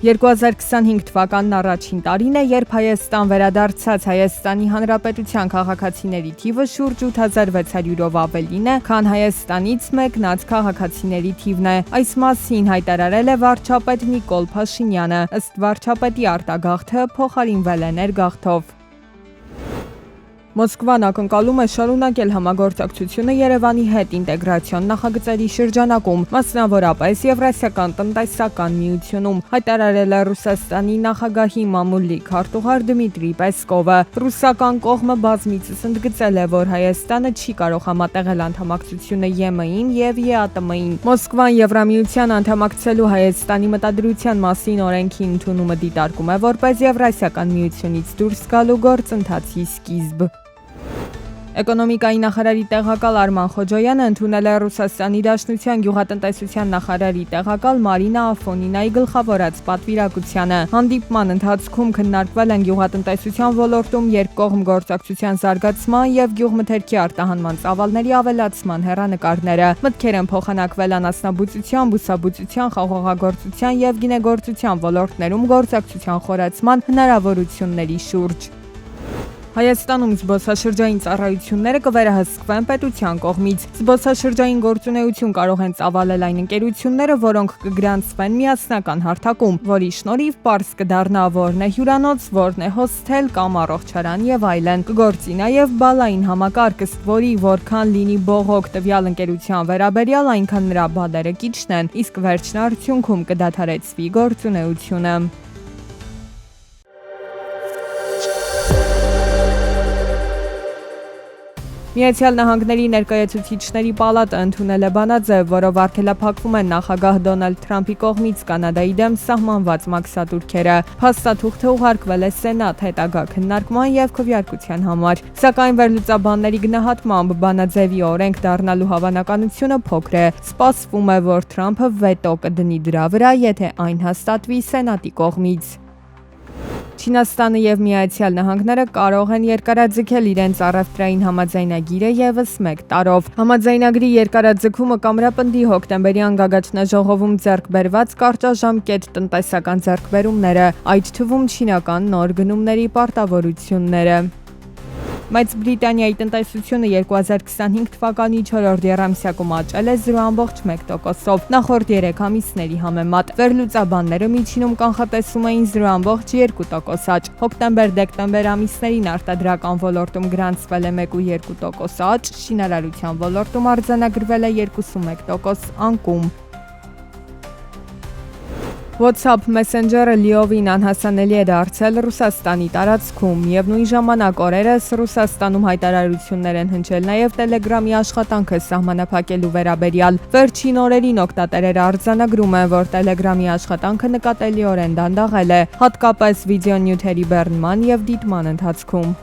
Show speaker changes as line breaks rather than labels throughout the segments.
2025 թվականն առաջին տարին է, երբ Հայաստան վերադարձած Հայաստանի Հանրապետության քաղաքացիների թիվը շուրջ 8600-ով ավելին է, քան Հայաստանից մեկնած քաղաքացիների թիվն է։ Այս մասին հայտարարել է վարչապետ Նիկոլ Փաշինյանը։ Ըստ վարչապետի արտագաղթը փոխարինվել է ներգաղթով։ Մոսկվան ակնկալում է շարունակել համագործակցությունը Երևանի հետ ինտեգրացիոն նախագծերի շրջանակում, մասնավորապես Եվրասիական տնտեսական միությունում, հայտարարել է Ռուսաստանի նախագահի մամուլի քարտուղար Դմիտրի Պեսկովը։ Ռուսական կողմը բազմիցս ընդգծել է, որ Հայաստանը չի կարող համատեղել անդամակցությունը ԵՄ-ին եւ ԵԱՏՄ-ին։ Մոսկվան Եվրամիության անդամակցելու Հայաստանի մտադրության մասին օրենքի ընդունումը դիտարկում է որպես Եվրասիական միությունից դուրս գալու գործընթացի սկիզբ։ Էկոնոմիկայի նախարարի տեղակալ Արման Խոջոյանը ընդունել է Ռուսաստանի Դաշնության գյուղատնտեսության նախարարի տեղակալ Մարինա Աֆոնինայի գլխավորած պատվիրակությանը։ Հանդիպման ընթացքում քննարկվել են գյուղատնտեսության ոլորտում երկկողմ գործակցության զարգացման եւ գյուղմթերքի արտահանման ծավալների ավելացման հեռանկարները։ Մտքեր են փոխանակվել անասնաբուծության, բուսաբուծության, խաղողագործության եւ գինեգործության ոլորտներում գործակցության խորացման հնարավորությունների շուրջ։ Հայաստանում զբոսաշրջային ծառայությունները կվերահսկվեն պետության կողմից։ Զբոսաշրջային գործունեություն կարող են ծավալել այն ընկերությունները, որոնք կգրանցվեն միասնական հարթակում, որի շնորհիվ պարզ կդառնա որն է հյուրանոց, որն է հոսթել կամ առողջարան եւ այլն։ Կգործի նաեւ բալային համակարգ, ըստ որի որքան լինի բողոք տվյալ ընկերության վերաբերյալ, այնքան նրա բալերը կիջնեն, իսկ վերջնարդյունքում կդադարեցվի գործունեությունը։ Միացյալ Նահանգների ներկայացուցիչների պալատը ընդունել է բանաձև, որով արգելափակվում են նախագահ Դոնալդ Թրամփի կողմից Կանադայի դեմ սահմանված մաքսատուրքերը։ Փաստաթուղթը ուղարկվել է Սենատ հետագա քննարկման եւ քվեարկության համար։ Սակայն վերլուծաբանների գնահատմամբ բանաձևի օրենք դառնալու հավանականությունը փոքր է։ Սպասվում է, որ Թրամփը վետո կդնի դրա վրա, եթե այն հաստատվի Սենատի կողմից։ Չինաստանը եւ Միացյալ Նահանգները կարող են երկարաձգել իրենց առևտրային համաձայնագիրը եւս 1 տարով։ Համաձայնագրի երկարաձգումը կամրապնդի հոկտեմբերյան գագաթնաժողովում ձեռք բերված կարճաժամկետ տնտեսական ձեռքբերումները, այդ թվում չինական նոր գնումների պարտավորությունները։ Բայց Բրիտանիայի տնտեսությունը 2025 թվականի 4-րդ եռամսյակում աճել է 0.1%-ով, նախորդ 3 ամիսների համեմատ։ Վերլուծաբանները միջինում կանխատեսում էին 0.2% աճ։ Հոկտեմբեր-դեկտեմբեր ամիսներին արտադրական ոլորտում գրանցվել է 1.2% աճ, շինարարության ոլորտում արձանագրվել է 2.1% անկում։ WhatsApp Messenger-ը լիովին անհասանելի է դարձել Ռուսաստանի տարածքում, եւ նույն ժամանակ օրերս Ռուսաստանում հայտարարություններ են հնչել նաեւ Telegram-ի աշխատանքը սահմանափակելու վերաբերյալ։ Վերջին օրերին օգտատերերը արձանագրում են, որ Telegram-ի աշխատանքը նկատելիորեն դանդաղել է, հատկապես վիդեոնյութերի բեռնման եւ դիտման ընթացքում։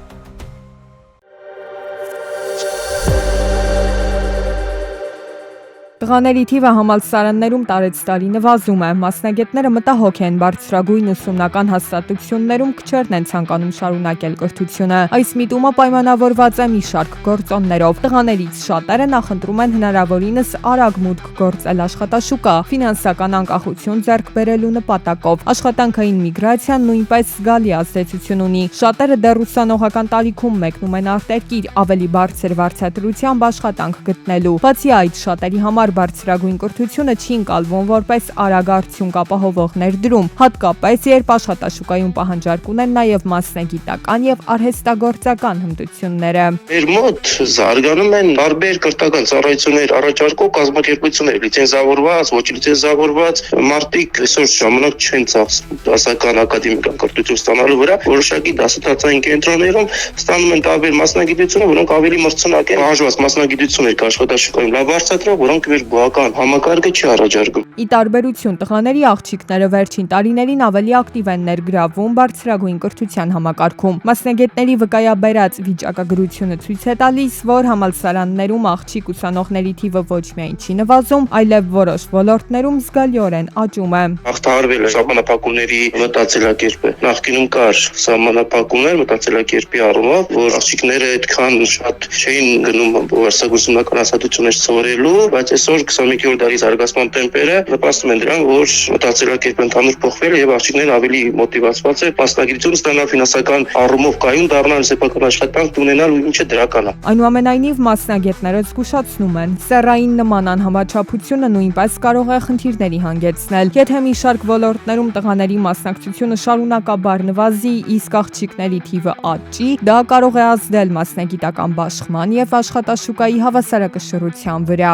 Տղաների թիվը համալսարաններում տարեցտարի նվազում է։ Մասնագետները մտահոգ են բարձրագույն ուսումնական հաստատություններում քչերն են ցանկանում շարունակել կրթությունը։ Այս միտումը պայմանավորված է մի շարք գործոններով։ Տղաներից շատերը նախընտրում են հնարավորինս արագ մուտք գործել աշխատաշուկա, ֆինանսական անկախություն ձեռք բերելու նպատակով։ Աշխատանքային միգրացիան նույնպես զգալի ազդեցություն ունի։ Շատերը դեռ ուսանողական տարիքում մեկնում են արտերկիր, ավելի բարձր վարձատրությամբ աշխատանք գտնելու։ Բացի այդ, շատերի համար բարձրագույն կրթությունը չի ընկալվում որպես արագ արդյունք ապահովող ներդրում, հատկապես երբ աշխատաշուկայում պահանջարկ ունեն նաև մասնագիտական եւ արհեստագործական հմտությունները։
Մեր մոտ զարգանում են տարբեր կրթական ծառայություններ առաջարկող կազմակերպություններ, լիցենզավորված, ոչ լիցենզավորված, մարդիկ այսօր ժամանակ չեն ծախսում դասական ակադեմիկական կրթություն ստանալու վրա, որոշակի դասընթացային կենտրոններում ստանում են տարբեր մասնագիտություններ, որոնք ավելի մրցունակ են, պահանջված մասնագիտություններ կաշխատաշուկայում լավ արձակող, որոնք բուհական համակարգը չի առաջարկում։
Ի տարբերություն տղաների, աղջիկները վերջին տարիներին ավելի ակտիվ են ներգրավվում բարձրագույն կրթության համակարգում։ Մասնագետների վկայաբերած վիճակագրությունը ցույց է տալիս, որ համալսարաններում աղջիկ ուսանողների թիվը ոչ միայն չի նվազում, այլև որոշ ոլորտներում զգալիորեն աճում է։
Հաղթահարվել է սահմանափակումների մտածելակերպը։ Նախկինում կար սահմանափակումներ մտածելակերպի առումով, որ աղջիկները այդքան շատ չէին գնում ուսումնական հաստատություններ սովորելու, բայց այսօր այսօր 21-րդ դարի զարգացման տեմպերը նպաստում են դրան, որ մտածելակերպը ընդհանուր փոխվել է եւ աղջիկներն ավելի մոտիվացված է մասնագիտություն ստանալ, ֆինանսական առումով կայուն դառնալ, սեփական աշխատանք ունենալ ու ինչը դրական է։
Այնուամենայնիվ մասնագետները զգուշացնում են, սեռային նման անհամաչափությունը նույնպես կարող է խնդիրների հանգեցնել։ Եթե մի շարք ոլորտներում տղաների մասնակցությունը շարունակաբար նվազի, իսկ աղջիկների թիվը աճի, դա կարող է ազդել մասնագիտական բաշխման եւ աշխատաշուկայի հավասարակշռության վրա։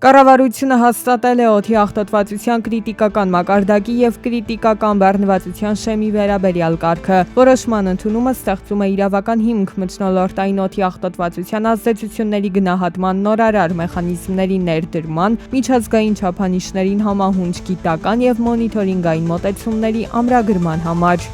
Կառավարությունը հաստատել է օդի աղտոտվածության կրիտիկական մակարդակի եւ կրիտիկական բեռնվածության շեմի վերաբերյալ կարգը։ Որոշման ընդունումը ստեղծում է իրավական հիմք մթնոլորտային օդի աղտոտվածության ազդեցությունների գնահատման նորարար մեխանիզմների ներդրման, միջազգային չափանիշներին համահունչ գիտական եւ մոնիթորինգային մոտեցումների ամրագրման համար։